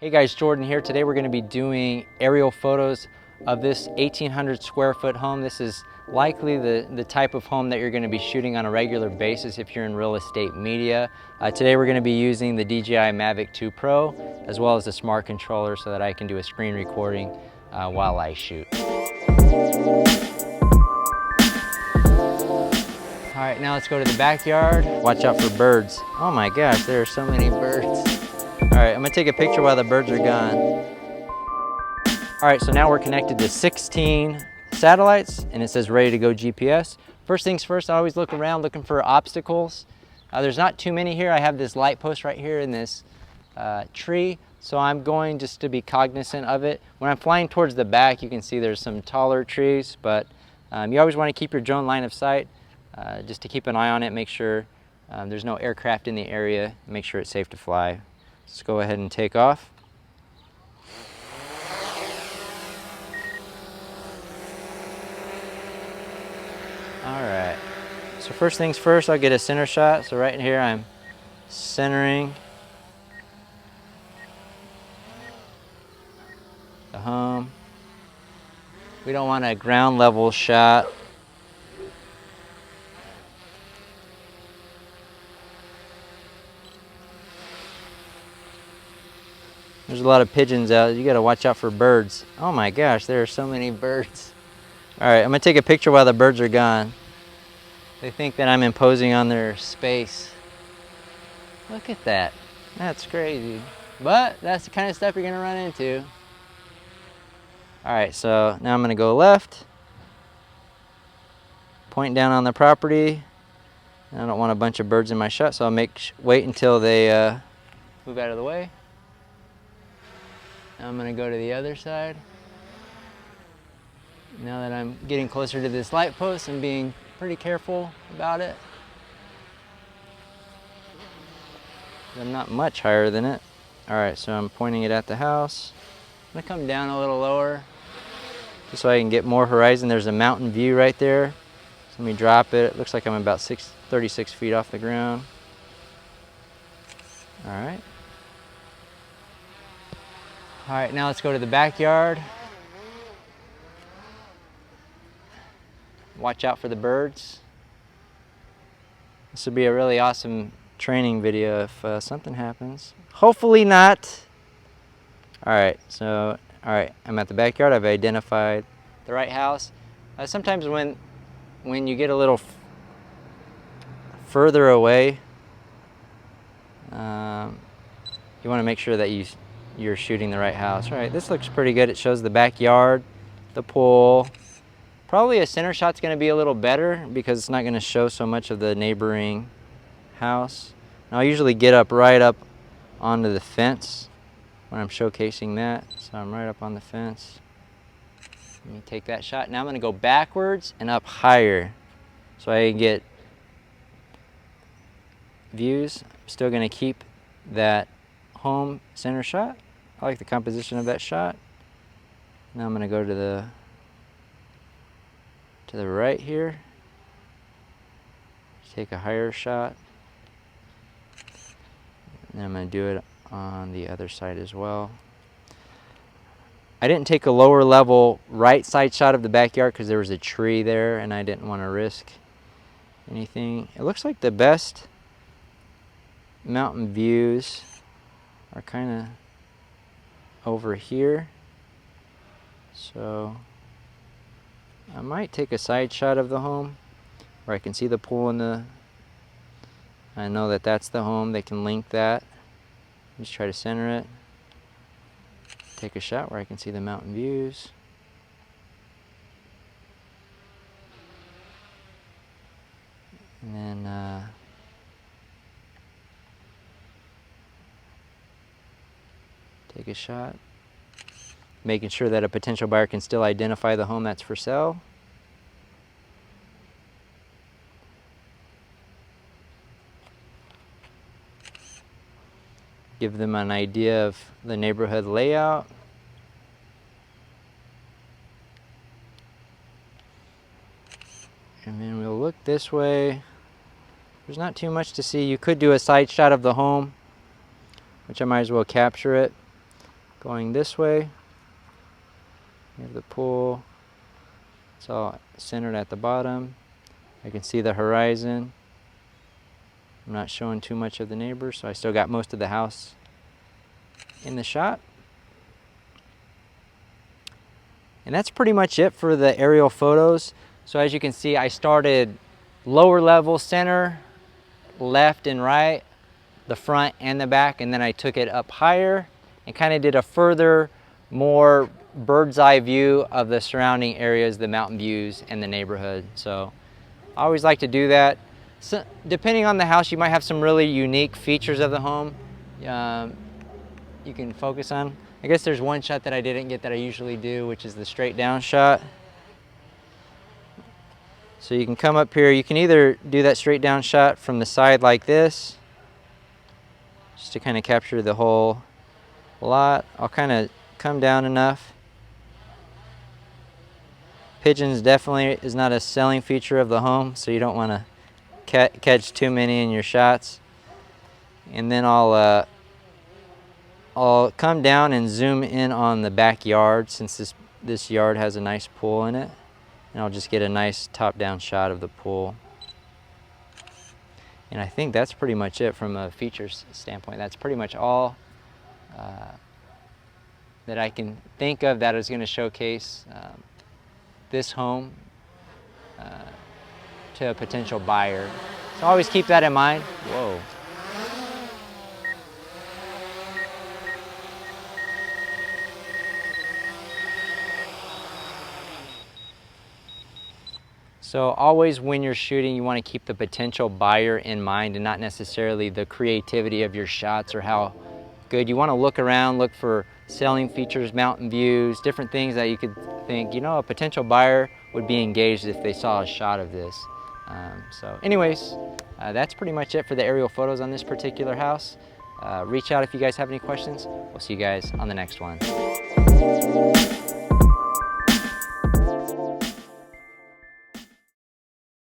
Hey guys, Jordan here. Today we're going to be doing aerial photos of this 1,800 square foot home. This is likely the type of home that you're going to be shooting on a regular basis if you're in real estate media. Today we're going to be using the DJI Mavic 2 Pro as well as the smart controller so that I can do a screen recording while I shoot. All right, now let's go to the backyard. Watch out for birds. Oh my gosh, there are so many birds. All right, I'm gonna take a picture while the birds are gone. All right, so now we're connected to 16 satellites and it says ready to go GPS. First things first, I always look around looking for obstacles. There's not too many here. I have this light post right here in this tree, so I'm going just to be cognizant of it. When I'm flying towards the back, you can see there's some taller trees, but you always wanna keep your drone line of sight just to keep an eye on it, make sure there's no aircraft in the area, make sure it's safe to fly. Let's go ahead and take off. All right, so first things first, I'll get a center shot. So right here, I'm centering the home. We don't want a ground level shot. There's a lot of pigeons out. You gotta watch out for birds. Oh my gosh, there are so many birds. All right, I'm gonna take a picture while the birds are gone. They think that I'm imposing on their space. Look at that. That's crazy. But that's the kind of stuff you're gonna run into. All right, so now I'm gonna go left. Point down on the property. I don't want a bunch of birds in my shot, so I'll wait until they move out of the way. Now I'm gonna go to the other side. Now that I'm getting closer to this light post, I'm being pretty careful about it. I'm not much higher than it. All right, so I'm pointing it at the house. I'm gonna come down a little lower just so I can get more horizon. There's a mountain view right there. So let me drop it. It looks like I'm about 36 feet off the ground. All right. All right, now let's go to the backyard. Watch out for the birds. This would be a really awesome training video if something happens. Hopefully not. All right, so, all right, I'm at the backyard. I've identified the right house. Sometimes when you get a little further away, you want to make sure that you're shooting the right house. All right, this looks pretty good. It shows the backyard, the pool. Probably a center shot's going to be a little better because it's not going to show so much of the neighboring house. And I'll usually get up right up onto the fence when I'm showcasing that. So I'm right up on the fence. Let me take that shot. Now I'm going to go backwards and up higher so I can get views. I'm still going to keep that home center shot. I like the composition of that shot. Now I'm going to go to the right here. Take a higher shot. And I'm going to do it on the other side as well. I didn't take a lower level right side shot of the backyard because there was a tree there and I didn't want to risk anything. It looks like the best mountain views are kind of over here. So I might take a side shot of the home where I can see the pool and I know that that's the home. They can link that. Just try to center it. Take a shot where I can see the mountain views. And then take a shot. Making sure that a potential buyer can still identify the home that's for sale. Give them an idea of the neighborhood layout. And then we'll look this way. There's not too much to see. You could do a side shot of the home, which I might as well capture it. Going this way, you have the pool. It's all centered at the bottom. I can see the horizon. I'm not showing too much of the neighbors, so I still got most of the house in the shot. And that's pretty much it for the aerial photos. So as you can see, I started lower level, center, left and right, the front and the back, and then I took it up higher and kind of did a further, more bird's eye view of the surrounding areas, the mountain views and the neighborhood. So I always like to do that. So depending on the house, you might have some really unique features of the home you can focus on. I guess there's one shot that I didn't get that I usually do, which is the straight down shot. So you can come up here, you can either do that straight down shot from the side like this, just to kind of capture the whole lot. I'll kind of come down enough. Pigeons definitely is not a selling feature of the home, so you don't want to catch too many in your shots. And then I'll come down and zoom in on the backyard, since this yard has a nice pool in it. And I'll just get a nice top-down shot of the pool. And I think that's pretty much it from a features standpoint. That's pretty much all that I can think of that is going to showcase this home to a potential buyer. So always keep that in mind. Whoa. So always when you're shooting, you want to keep the potential buyer in mind and not necessarily the creativity of your shots or how good. You want to look around, look for selling features, mountain views, different things that you could think, you know, a potential buyer would be engaged if they saw a shot of this. So anyways, that's pretty much it for the aerial photos on this particular house. Reach out if you guys have any questions. We'll see you guys on the next one.